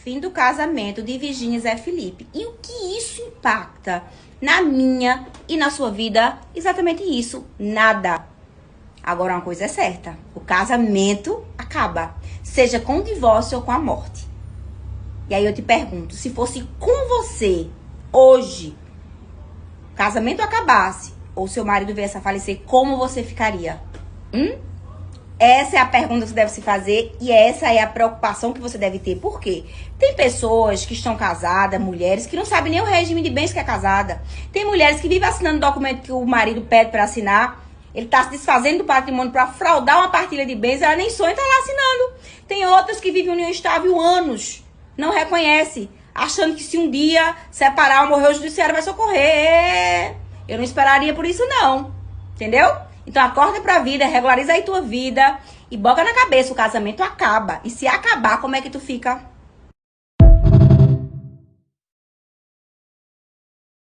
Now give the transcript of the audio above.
Fim do casamento de Virgínia e Zé Felipe. E o que isso impacta na minha e na sua vida? Exatamente isso. Nada. Agora uma coisa é certa. O casamento acaba. Seja com o divórcio ou com a morte. E aí eu te pergunto, se fosse com você, hoje, o casamento acabasse, ou seu marido viesse a falecer, como você ficaria? Essa é a pergunta que você deve se fazer e essa é a preocupação que você deve ter. Por quê? Tem pessoas que estão casadas, mulheres, que não sabem nem o regime de bens que é casada. Tem mulheres que vivem assinando documento que o marido pede para assinar. Ele tá se desfazendo do patrimônio para fraudar uma partilha de bens, ela nem sonha, tá lá assinando. Tem outras que vivem união estável anos, não reconhece, achando que se um dia separar ou morrer, o judiciário vai socorrer. Eu não esperaria por isso não, entendeu? Então acorda pra vida, regulariza aí tua vida e bota na cabeça, o casamento acaba. E se acabar, como é que tu fica?